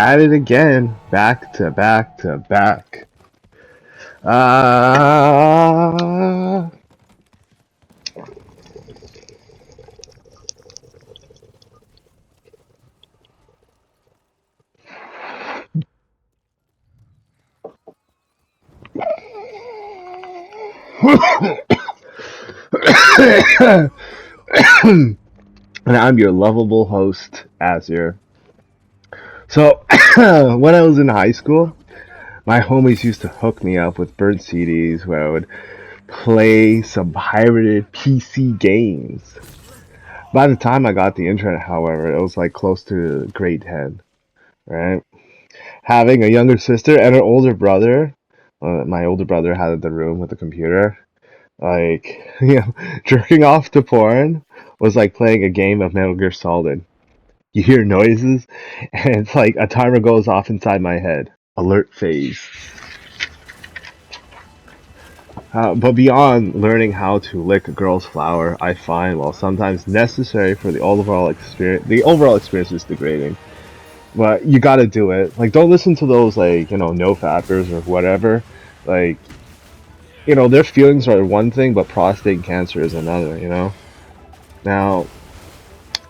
At it again, back to back to back. Uh, and I'm your lovable host, Azir. So, when I was in high school, my homies used to hook me up with burnt CDs where I would play some pirated PC games. By the time I got the internet, however, it was like close to grade 10, right? Having a younger sister and an older brother, my older brother had the room with the computer. Like, jerking off to porn was like playing a game of Metal Gear Solid. You hear noises, and it's like a timer goes off inside my head. Alert phase. But beyond learning how to lick a girl's flower, I find while sometimes necessary for the overall experience is degrading. But you gotta do it. Like, don't listen to those like no fappers or whatever. Like, their feelings are one thing, but prostate cancer is another. Now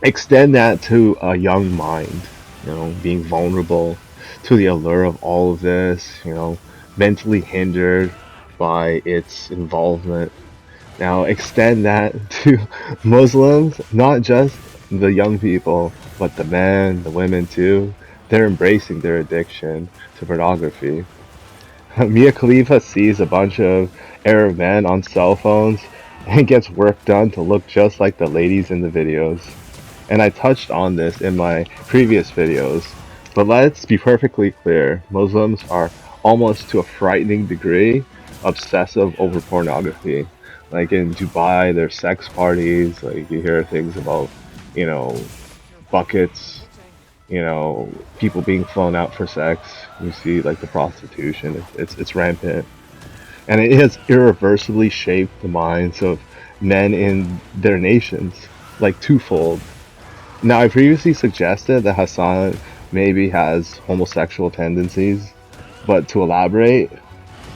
extend that to a young mind. Being vulnerable to the allure of all of this. Mentally hindered by its involvement. Now extend that to Muslims, not just the young people, but the men, the women too. They're embracing their addiction to pornography. Mia Khalifa sees a bunch of Arab men on cell phones and gets work done to look just like the ladies in the videos. And I touched on this in my previous videos, but let's be perfectly clear. Muslims are almost to a frightening degree obsessive over pornography. Like in Dubai, there's sex parties, like you hear things about, you know, buckets, people being flown out for sex. You see like the prostitution, it's rampant. And it has irreversibly shaped the minds of men in their nations, like twofold. Now, I previously suggested that Hassan maybe has homosexual tendencies, but to elaborate,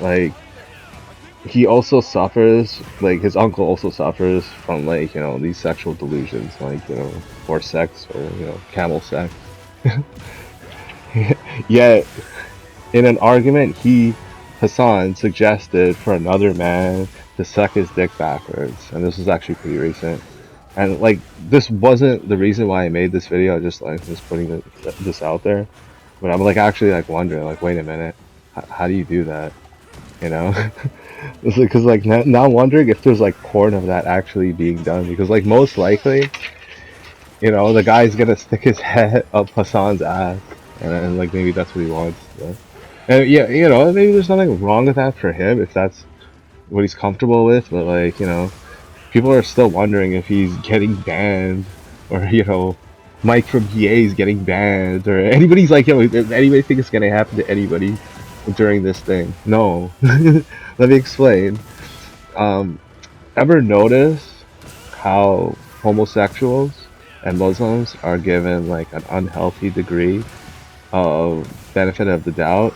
like he also suffers, like his uncle also suffers from like these sexual delusions, like horse sex or camel sex. Yet, in an argument, Hassan suggested for another man to suck his dick backwards, and this was actually pretty recent. And like, this wasn't the reason why I made this video. I just putting this out there. But I'm like actually like wondering, like, wait a minute, how do you do that? You know? It's because like now I'm wondering if there's like porn of that actually being done, because like most likely, the guy's gonna stick his head up Hassan's ass, and like maybe that's what he wants. And yeah, maybe there's nothing wrong with that for him if that's what he's comfortable with. But like, people are still wondering if he's getting banned, or Mike from PA is getting banned, or anybody's like, if anybody think it's gonna happen to anybody during this thing. No. Let me explain. Um, Ever notice how homosexuals and Muslims are given like an unhealthy degree of benefit of the doubt,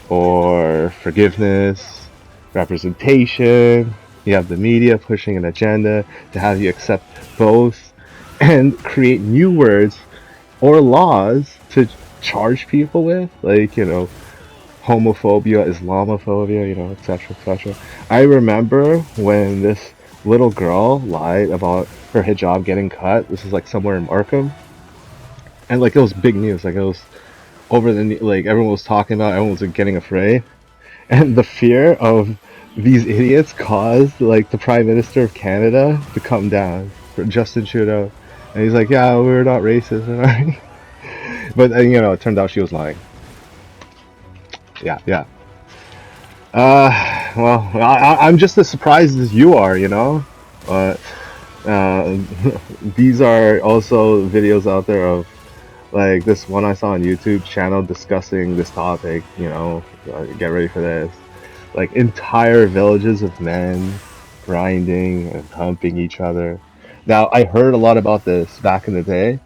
or forgiveness, representation? You have the media pushing an agenda to have you accept both and create new words or laws to charge people with, like, homophobia, Islamophobia, etc., etc. I remember when this little girl lied about her hijab getting cut. This is like somewhere in Markham, and like it was big news. Like it was like everyone was talking about. Everyone was like, getting afraid, and the fear of these idiots caused like the Prime Minister of Canada to come down, for Justin Trudeau, and he's like, "Yeah, we're not racist," but it turned out she was lying. Yeah, yeah. Well, I'm just as surprised as you are, But uh, these are also videos out there of like this one I saw on YouTube channel discussing this topic. Get ready for this. Like entire villages of men grinding and humping each other. Now, I heard a lot about this back in the day,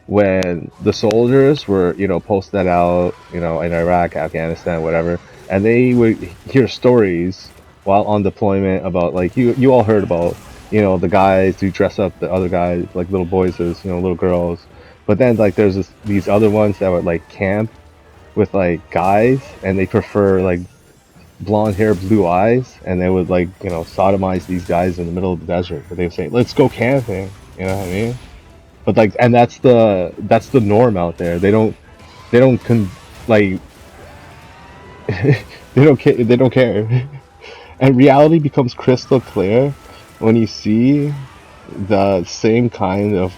when the soldiers were, posted out, in Iraq, Afghanistan, whatever, and they would hear stories while on deployment about, like, you all heard about, the guys who dress up the other guys like little boys as, little girls, but then like there's these other ones that would like camp with like guys, and they prefer like blonde hair, blue eyes, and they would like, sodomize these guys in the middle of the desert. But they would say, "Let's go camping." You know what I mean? But like, and that's the norm out there. They don't like they don't care. And reality becomes crystal clear when you see the same kind of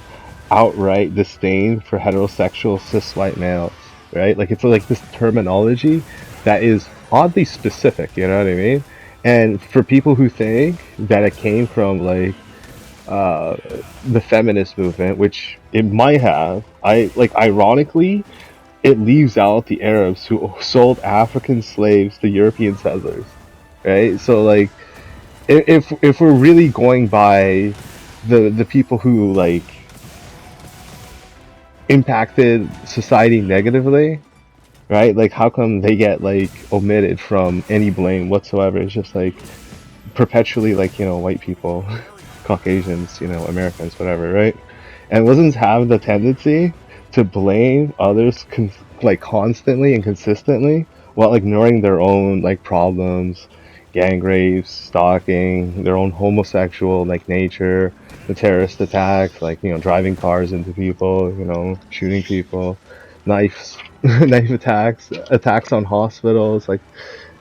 outright disdain for heterosexual cis white males, right? Like it's like this terminology that is oddly specific, you know what I mean? And for people who think that it came from like uh, the feminist movement, which it might have, I like ironically, it leaves out the Arabs who sold African slaves to European settlers, right? So like if we're really going by the people who like impacted society negatively, right? Like how come they get like omitted from any blame whatsoever? It's just like perpetually like, white people, Caucasians, Americans, whatever, right? And Muslims have the tendency to blame others like constantly and consistently while ignoring their own like problems, gang rapes, stalking, their own homosexual like nature, the terrorist attacks, like driving cars into people, shooting people, knives, knife attacks, attacks on hospitals, like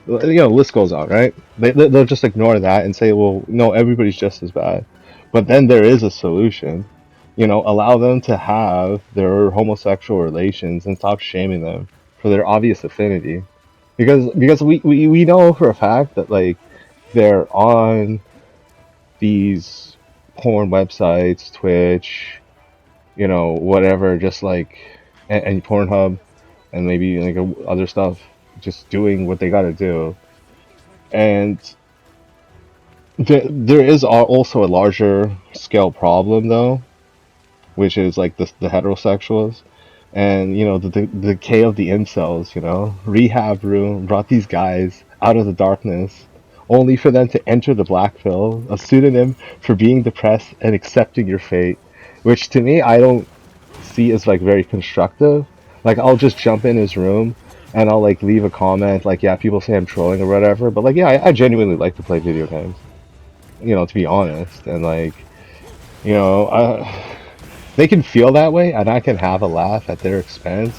list goes on, right? They'll just ignore that and say, well, no, everybody's just as bad. But then there is a solution. Allow them to have their homosexual relations and stop shaming them for their obvious affinity. Because we know for a fact that like they're on these porn websites, Twitch, whatever, just like and Pornhub and maybe like other stuff, just doing what they gotta do. And there is also a larger scale problem though, which is like the heterosexuals, and the decay of the incels. Rehab room brought these guys out of the darkness, only for them to enter the black pill, a pseudonym for being depressed and accepting your fate, which to me I don't see as like very constructive. Like I'll just jump in his room and I'll like leave a comment like, yeah, people say I'm trolling or whatever, but like, yeah, I genuinely like to play video games, to be honest. And like, they can feel that way and I can have a laugh at their expense,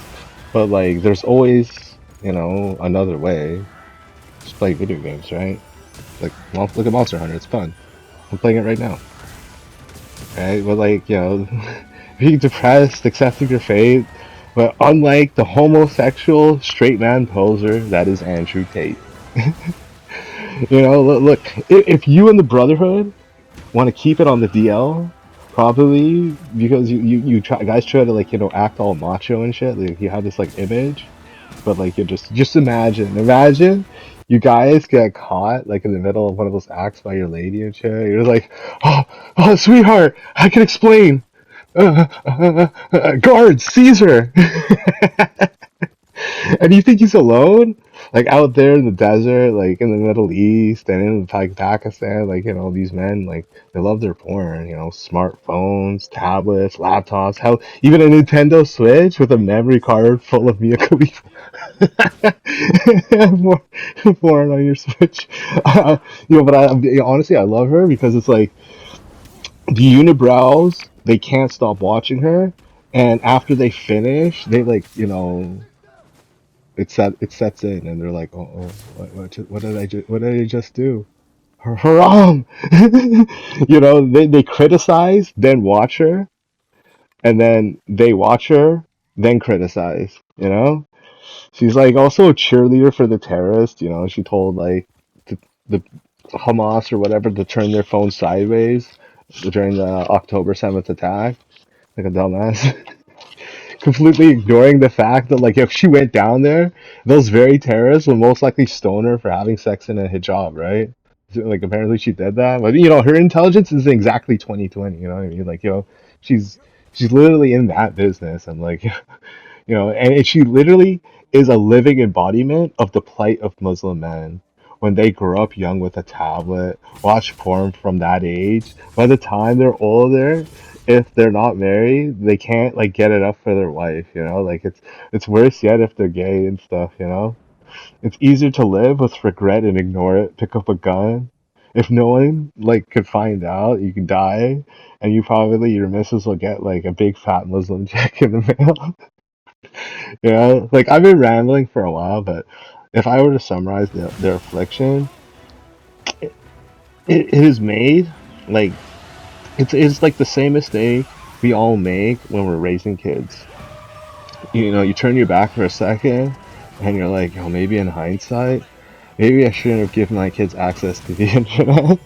but like, there's always, another way. Just play video games, right? Like, well, look at Monster Hunter, it's fun. I'm playing it right now, right? But like, being depressed, accepting your fate, but unlike the homosexual straight man poser that is Andrew Tate. Look, if you and the Brotherhood want to keep it on the DL, probably because guys try to like act all macho and shit. Like you have this like image, but like you just imagine you guys get caught like in the middle of one of those acts by your lady and shit. You're like, oh, sweetheart, I can explain. Guards, Caesar. And you think he's alone? Like out there in the desert, like in the Middle East and in like Pakistan, like these men like they love their porn, smartphones, tablets, laptops, hell, even a Nintendo Switch with a memory card full of Mia Khalifa. More porn on your Switch. But honestly I love her because it's like the unibrows, they can't stop watching her, and after they finish, they like it sets in, and they're like, oh, what did I just do? Haram. They criticize, then watch her, and then they watch her, then criticize. She's like also a cheerleader for the terrorists. She told like the Hamas or whatever to turn their phone sideways during the October 7th attack, like a dumbass. Completely ignoring the fact that like if she went down there, those very terrorists would most likely stone her for having sex in a hijab, right? So, like apparently she did that, but her intelligence is exactly 2020. You know what I mean? Like she's She's literally in that business, and like, and she literally is a living embodiment of the plight of Muslim men when they grow up young with a tablet, watch porn from that age. By the time they're older, if they're not married, they can't like get it up for their wife. Like it's worse yet if they're gay and stuff. It's easier to live with regret and ignore it. Pick up a gun. If no one like could find out, you can die, and your missus will get like a big fat Muslim check in the mail. Like I've been rambling for a while, but if I were to summarize their affliction, it is made like it's like the same mistake we all make when we're raising kids. You turn your back for a second, and you're like, oh, maybe in hindsight, maybe I shouldn't have given my kids access to the internet.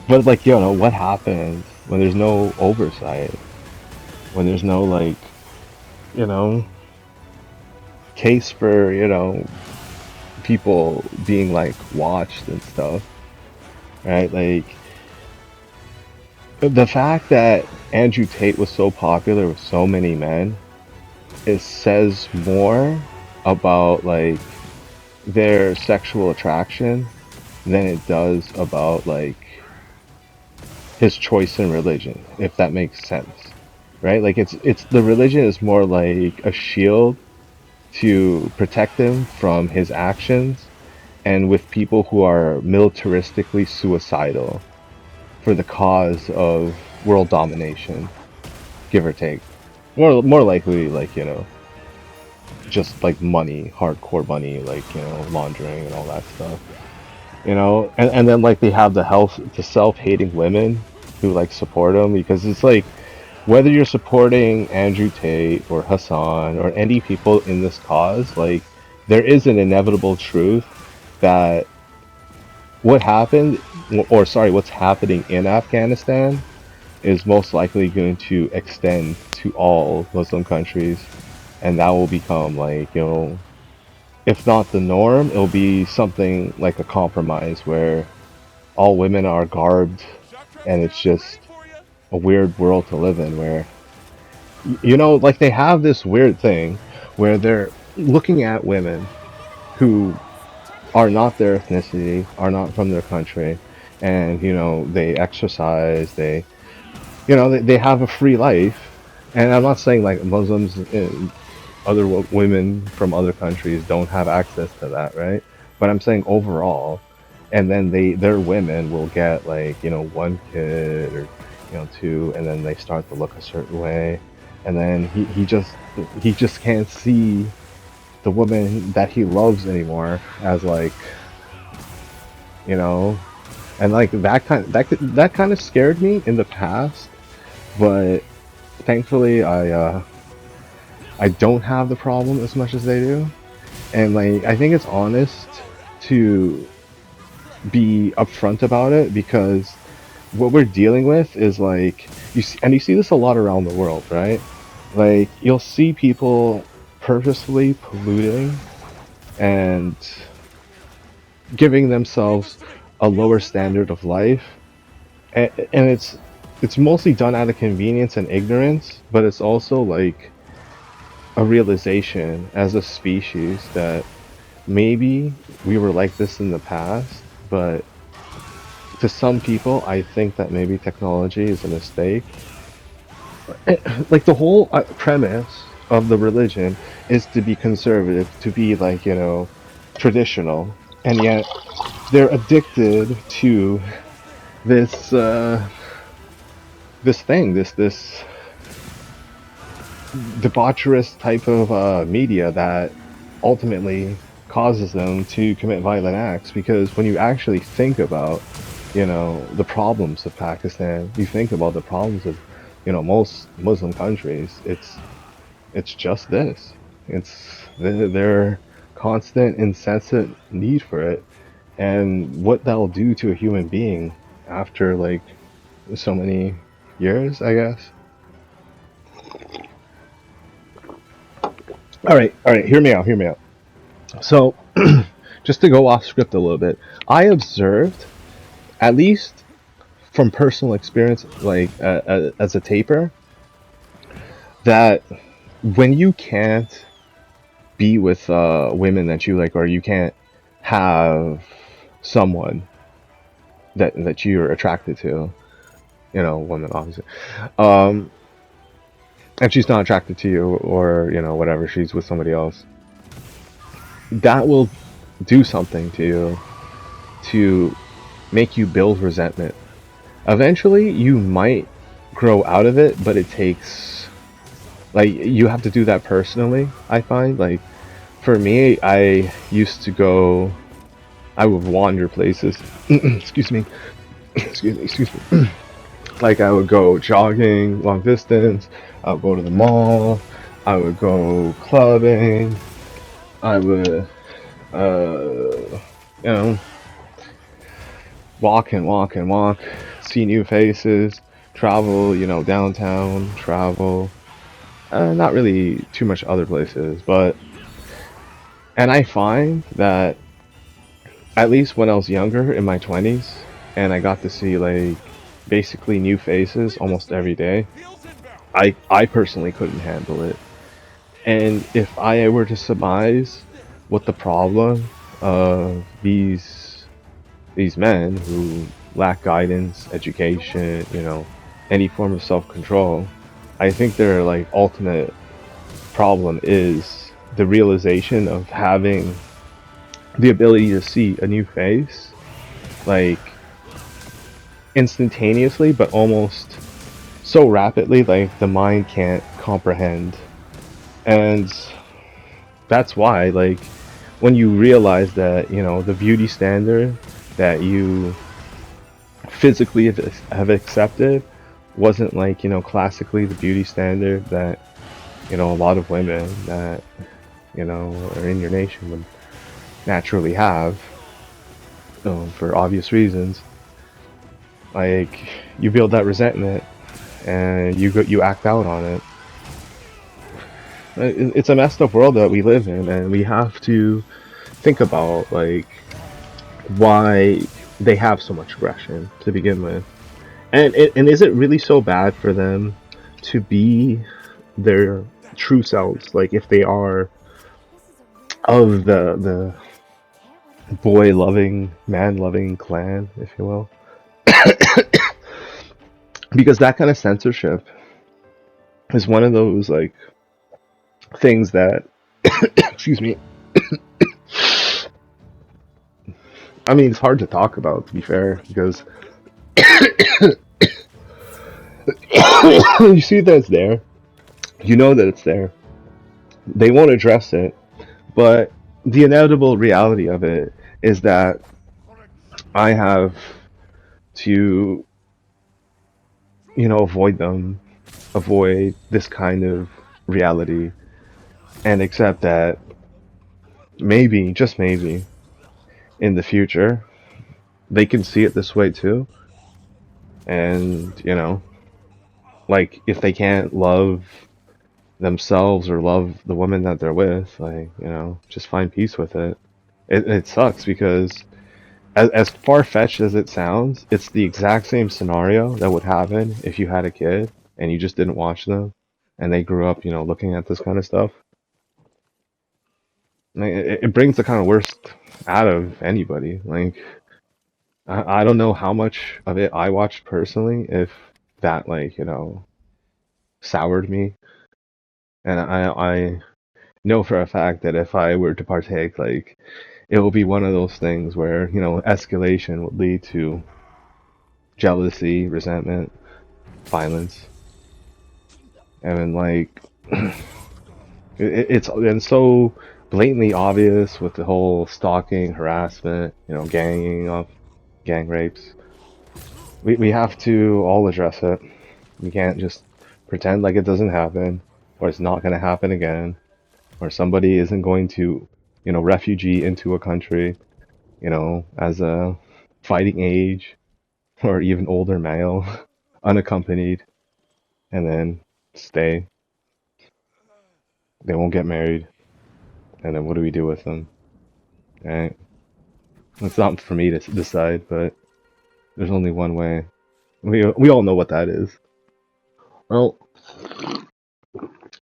But like, what happens when there's no oversight? When there's no like, you know, case for, people being like watched and stuff, right? Like the fact that Andrew Tate was so popular with so many men, it says more about like their sexual attraction than it does about like his choice in religion, if that makes sense. Right? Like it's the religion is more like a shield to protect him from his actions and with people who are militaristically suicidal for the cause of world domination, give or take. More likely like, just like money, hardcore money, like, laundering and all that stuff. And then like they have the self-hating women who like support him because it's like whether you're supporting Andrew Tate or Hassan or any people in this cause, like there is an inevitable truth that what happened, or sorry, what's happening in Afghanistan is most likely going to extend to all Muslim countries, and that will become like, if not the norm, it'll be something like a compromise where all women are garbed, and it's just a weird world to live in where like they have this weird thing where they're looking at women who are not their ethnicity, are not from their country, and they exercise, they have a free life. And I'm not saying like Muslims and other women from other countries don't have access to that, right? But I'm saying overall, and then their women will get like one kid or two, and then they start to look a certain way, and then he just can't see the woman that he loves anymore as like you know and like that kind of scared me in the past, but thankfully I don't have the problem as much as they do. And like I think it's honest to be upfront about it, because what we're dealing with is like you see this a lot around the world, right? Like you'll see people purposefully polluting and giving themselves a lower standard of life, and it's mostly done out of convenience and ignorance, but it's also like a realization as a species that maybe we were like this in the past, but to some people, I think that maybe technology is a mistake. Like the whole premise of the religion is to be conservative, to be like, traditional, and yet they're addicted to this this thing, this debaucherous type of media that ultimately causes them to commit violent acts. Because when you actually think about, the problems of Pakistan, you think about the problems of, most Muslim countries. It's just this. It's their constant, incessant need for it, and what that'll do to a human being after like so many years, I guess. All right. Hear me out. So, just to go off script a little bit, I observed, at least from personal experience, like as a taper, that when you can't be with women that you like, or you can't have someone that you're attracted to, women obviously, um, and she's not attracted to you, or whatever, she's with somebody else, that will do something to you to make you build resentment. Eventually, you might grow out of it, but it takes, like, you have to do that personally, I find. Like, for me, I would wander places. Excuse me. Excuse me. Like, I would go jogging long distance, I would go to the mall, I would go clubbing, I would, you know, walk and walk and walk, see new faces, travel, downtown, travel. Not really too much other places, and I find that at least when I was younger in my 20s, and I got to see like basically new faces almost every day, I personally couldn't handle it. And if I were to surmise what the problem of these men who lack guidance, education, any form of self-control, I think their like ultimate problem is the realization of having the ability to see a new face, like instantaneously, but almost so rapidly, like the mind can't comprehend. And that's why, like, when you realize that, the beauty standard that you physically have accepted wasn't like, classically the beauty standard that, a lot of women that, are in your nation would naturally have, for obvious reasons. Like, you build that resentment and you act out on it. It's a messed up world that we live in, and we have to think about like why they have so much aggression to begin with. And is it really so bad for them to be their true selves? Like, if they are of the boy loving, man loving clan, if you will, because that kind of censorship is one of those like things that, excuse me, I mean, it's hard to talk about, to be fair, because you see that it's there, you know that it's there, they won't address it, but the inevitable reality of it is that I have to, avoid them, avoid this kind of reality, and accept that maybe, just maybe, in the future, they can see it this way too. And, like, if they can't love themselves or love the woman that they're with, like, just find peace with it. It sucks because, as far-fetched as it sounds, it's the exact same scenario that would happen if you had a kid and you just didn't watch them and they grew up, looking at this kind of stuff. Like, it brings the kind of worst out of anybody. Like, I don't know how much of it I watched personally, if that, like, soured me. And I know for a fact that if I were to partake, like, it will be one of those things where, escalation would lead to jealousy, resentment, violence. And, like, it's been so blatantly obvious with the whole stalking, harassment, ganging up, gang rapes. We have to all address it. We can't just pretend like it doesn't happen, or it's not going to happen again, or somebody isn't going to, refugee into a country, as a fighting age, or even older male, unaccompanied, and then stay. They won't get married, and then what do we do with them? Right? It's not for me to decide, but there's only one way. We all know what that is. Well,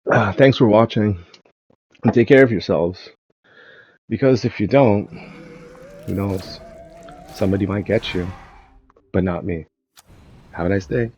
Thanks for watching, and take care of yourselves. Because if you don't, who knows? Somebody might get you, but not me. Have a nice day.